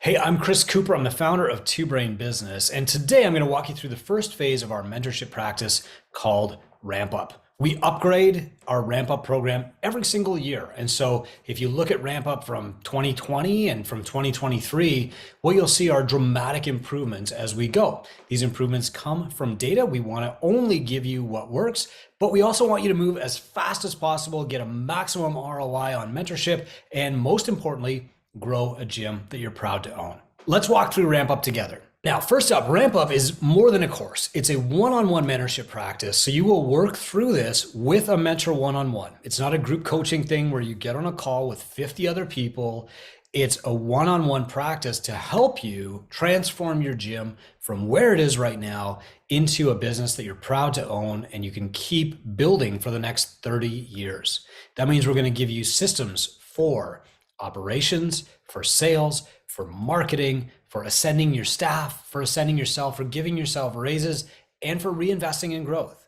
Hey, I'm Chris Cooper. I'm the founder of Two Brain Business. And today I'm going to walk you through the first phase of our mentorship practice called RampUp. We upgrade our RampUp program every single year. And so if you look at RampUp from 2020 and from 2023, what you'll see are dramatic improvements as we go. These improvements come from data. We want to only give you what works, but we also want you to move as fast as possible, get a maximum ROI on mentorship, and most importantly, grow a gym that you're proud to own. Let's walk through RampUp together. Now, first up, RampUp is more than a course. It's a one-on-one mentorship practice. So you will work through this with a mentor one-on-one. It's not a group coaching thing where you get on a call with 50 other people. It's a one-on-one practice to help you transform your gym from where it is right now into a business that you're proud to own and you can keep building for the next 30 years. That means we're going to give you systems for operations, for sales, for marketing, for ascending your staff, for ascending yourself, for giving yourself raises, and for reinvesting in growth.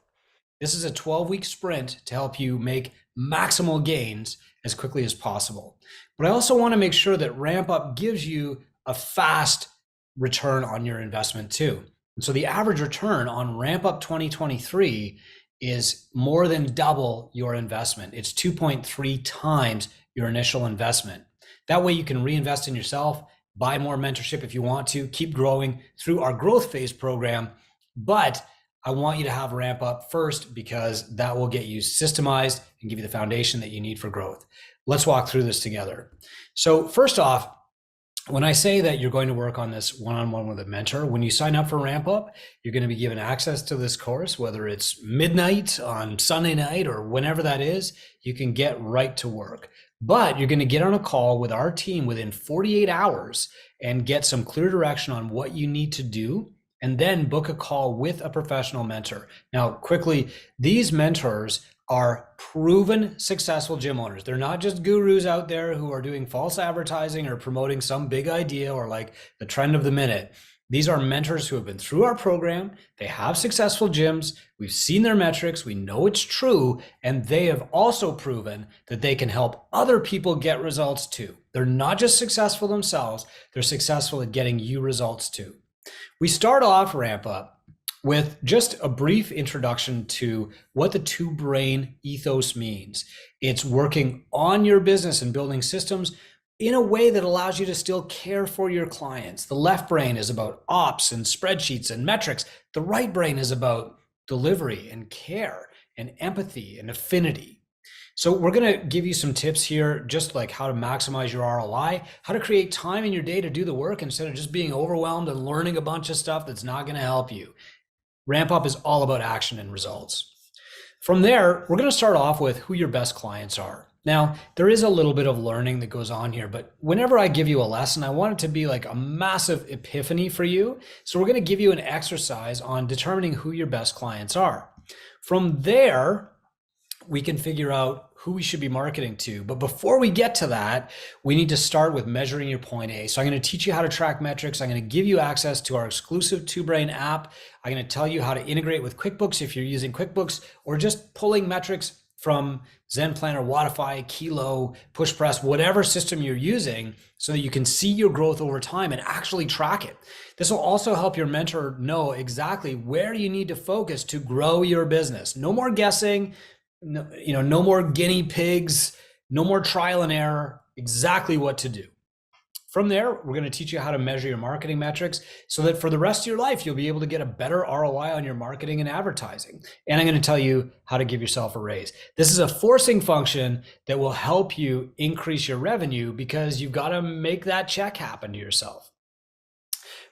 This is a 12-week sprint to help you make maximal gains as quickly as possible. But I also want to make sure that RampUp gives you a fast return on your investment too. And so the average return on RampUp 2023 is more than double your investment. It's 2.3 times your initial investment. That way you can reinvest in yourself, buy more mentorship if you want to, keep growing through our growth phase program. But I want you to have RampUp first because that will get you systemized and give you the foundation that you need for growth. Let's walk through this together. So first off, when I say that you're going to work on this one-on-one with a mentor, when you sign up for RampUp, you're going to be given access to this course, whether it's midnight on Sunday night or whenever that is, you can get right to work. But you're going to get on a call with our team within 48 hours and get some clear direction on what you need to do, and then book a call with a professional mentor. Now, quickly, these mentors are proven successful gym owners. They're not just gurus out there who are doing false advertising or promoting some big idea or like the trend of the minute. These are mentors who have been through our program. They have successful gyms. We've seen their metrics. We know it's true. And they have also proven that they can help other people get results too. They're not just successful themselves. They're successful at getting you results too. We start off RampUp with just a brief introduction to what the two-brain ethos means. It's working on your business and building systems in a way that allows you to still care for your clients. The left brain is about ops and spreadsheets and metrics. The right brain is about delivery and care and empathy and affinity. So we're going to give you some tips here, just like how to maximize your ROI, how to create time in your day to do the work instead of just being overwhelmed and learning a bunch of stuff that's not going to help you. RampUp is all about action and results. From there, we're going to start off with who your best clients are. Now, there is a little bit of learning that goes on here, but whenever I give you a lesson, I want it to be like a massive epiphany for you. So we're going to give you an exercise on determining who your best clients are. From there, we can figure out who we should be marketing to. But before we get to that, we need to start with measuring your point A. So I'm going to teach you how to track metrics. I'm going to give you access to our exclusive Two Brain app. I'm going to tell you how to integrate with QuickBooks if you're using QuickBooks or just pulling metrics from Zen Planner, Wodify, Kilo, PushPress, whatever system you're using so that you can see your growth over time and actually track it. This will also help your mentor know exactly where you need to focus to grow your business. No more guessing. No more guinea pigs, no more trial and error, exactly what to do. From there, we're going to teach you how to measure your marketing metrics so that for the rest of your life, you'll be able to get a better ROI on your marketing and advertising. And I'm going to tell you how to give yourself a raise. This is a forcing function that will help you increase your revenue because you've got to make that check happen to yourself.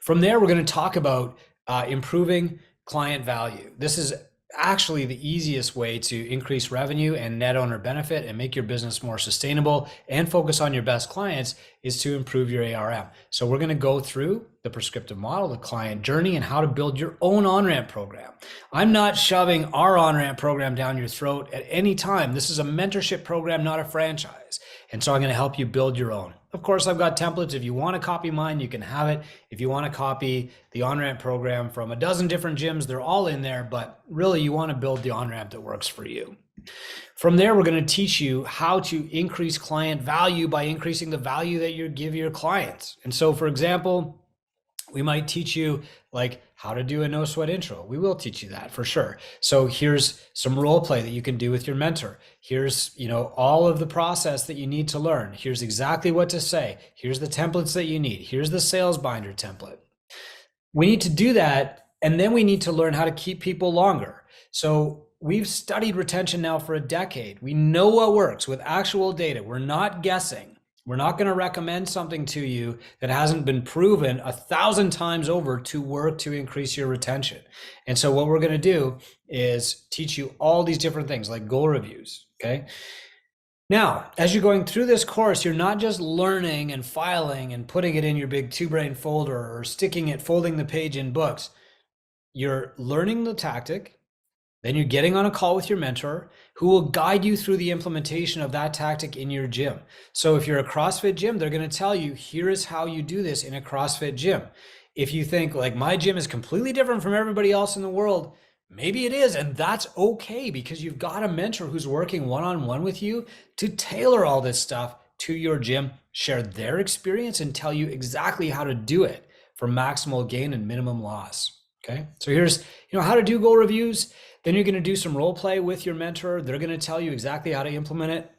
From there, we're going to talk about improving client value. This is actually the easiest way to increase revenue and net owner benefit and make your business more sustainable and focus on your best clients is to improve your ARM. So we're going to go through the prescriptive model, the client journey, and how to build your own on-ramp program. I'm not shoving our on-ramp program down your throat at any time. This is a mentorship program, not a franchise. And so I'm going to help you build your own. Of course, I've got templates. If you want to copy mine, you can have it. If you want to copy the on-ramp program from a dozen different gyms, they're all in there, but really you want to build the on-ramp that works for you. From there, we're going to teach you how to increase client value by increasing the value that you give your clients. And so, for example, we might teach you like how to do a no sweat intro. We will teach you that for sure. So here's some role play that you can do with your mentor. Here's, all of the process that you need to learn. Here's exactly what to say. Here's the templates that you need. Here's the sales binder template. We need to do that. And then we need to learn how to keep people longer. So we've studied retention now for a decade. We know what works with actual data. We're not guessing. We're not going to recommend something to you that hasn't been proven 1,000 times over to work to increase your retention. And so what we're going to do is teach you all these different things like goal reviews. Okay. Now, as you're going through this course, you're not just learning and filing and putting it in your big 2Brain folder or sticking it, folding the page in books. You're learning the tactic. Then you're getting on a call with your mentor who will guide you through the implementation of that tactic in your gym. So if you're a CrossFit gym, they're going to tell you, here is how you do this in a CrossFit gym. If you think like my gym is completely different from everybody else in the world, maybe it is, and that's okay because you've got a mentor who's working one-on-one with you to tailor all this stuff to your gym, share their experience, and tell you exactly how to do it for maximal gain and minimum loss. Okay, so here's how to do goal reviews. Then you're going to do some role play with your mentor. They're going to tell you exactly how to implement it,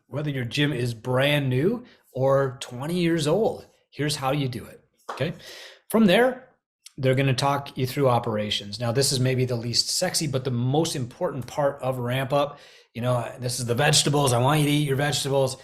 whether your gym is brand new or 20 years old. Here's how you do it. Okay. From there, they're going to talk you through operations. Now, this is maybe the least sexy, but the most important part of RampUp. This is the vegetables. I want you to eat your vegetables.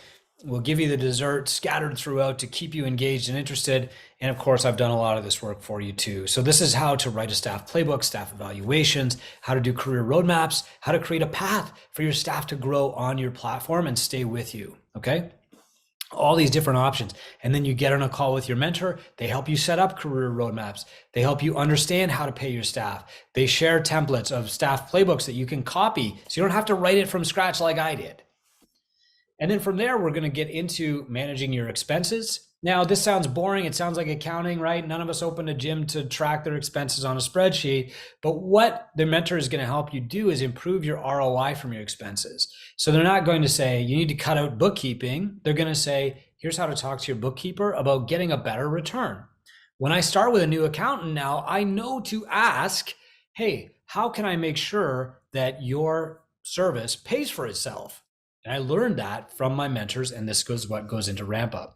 We'll give you the dessert scattered throughout to keep you engaged and interested. And of course, I've done a lot of this work for you too. So this is how to write a staff playbook, staff evaluations, how to do career roadmaps, how to create a path for your staff to grow on your platform and stay with you. Okay. All these different options. And then you get on a call with your mentor. They help you set up career roadmaps. They help you understand how to pay your staff. They share templates of staff playbooks that you can copy so you don't have to write it from scratch like I did. And then from there, we're going to get into managing your expenses. Now, this sounds boring. It sounds like accounting, right? None of us open a gym to track their expenses on a spreadsheet. But what the mentor is going to help you do is improve your ROI from your expenses. So they're not going to say, you need to cut out bookkeeping. They're going to say, here's how to talk to your bookkeeper about getting a better return. When I start with a new accountant now, I know to ask, hey, how can I make sure that your service pays for itself? And I learned that from my mentors, and this goes what goes into RampUp.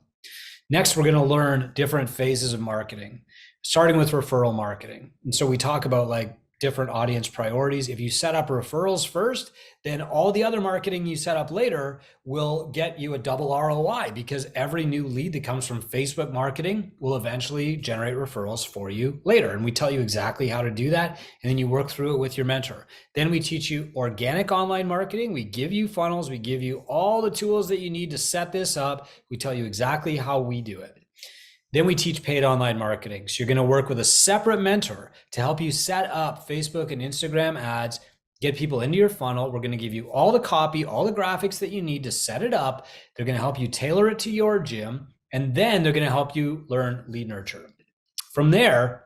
Next, we're going to learn different phases of marketing, starting with referral marketing. And so we talk about like different audience priorities. If you set up referrals first, then all the other marketing you set up later will get you a double ROI because every new lead that comes from Facebook marketing will eventually generate referrals for you later. And we tell you exactly how to do that. And then you work through it with your mentor. Then we teach you organic online marketing. We give you funnels. We give you all the tools that you need to set this up. We tell you exactly how we do it. Then we teach paid online marketing. So you're going to work with a separate mentor to help you set up Facebook and Instagram ads, get people into your funnel. We're going to give you all the copy, all the graphics that you need to set it up. They're going to help you tailor it to your gym. And then they're going to help you learn lead nurture. From there,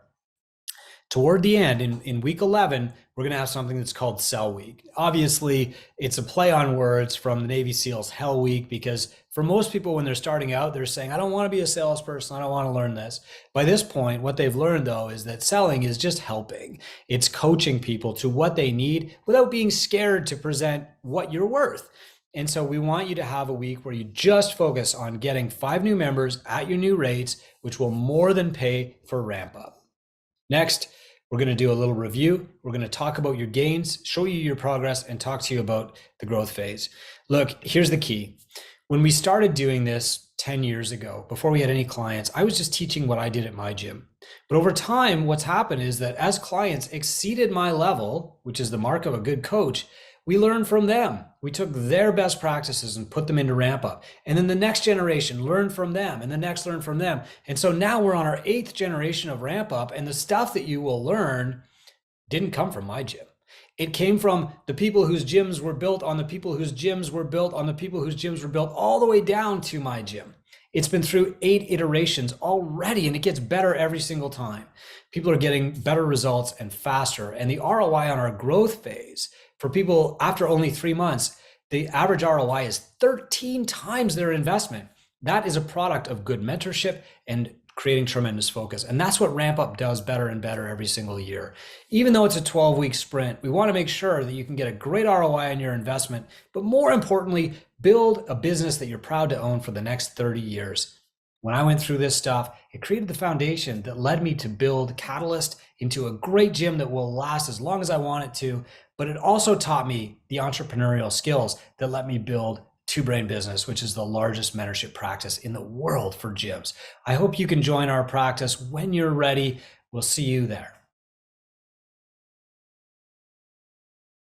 toward the end, in week 11, we're going to have something that's called Sell Week. Obviously, it's a play on words from the Navy SEALs Hell Week, because for most people, when they're starting out, they're saying, I don't want to be a salesperson. I don't want to learn this. By this point, what they've learned, though, is that selling is just helping. It's coaching people to what they need without being scared to present what you're worth. And so we want you to have a week where you just focus on getting 5 new members at your new rates, which will more than pay for RampUp. Next, we're going to do a little review. We're going to talk about your gains, show you your progress, and talk to you about the growth phase. Look, here's the key. When we started doing this 10 years ago, before we had any clients, I was just teaching what I did at my gym. But over time, what's happened is that as clients exceeded my level, which is the mark of a good coach, we learned from them. We took their best practices and put them into RampUp. And then the next generation learned from them, and the next learned from them. And so now we're on our 8th generation of RampUp, and the stuff that you will learn didn't come from my gym. It came from the people whose gyms were built on the people whose gyms were built on the people whose gyms were built all the way down to my gym. It's been through 8 iterations already, and it gets better every single time. People are getting better results and faster. And the ROI on our growth phase For people after only 3 months, the average ROI is 13 times their investment. That is a product of good mentorship and creating tremendous focus. And that's what RampUp does better and better every single year. Even though it's a 12-week sprint, we want to make sure that you can get a great ROI on your investment, but more importantly, build a business that you're proud to own for the next 30 years. When I went through this stuff, it created the foundation that led me to build Catalyst into a great gym that will last as long as I want it to. But it also taught me the entrepreneurial skills that let me build Two Brain Business, which is the largest mentorship practice in the world for gyms. I hope you can join our practice when you're ready. We'll see you there.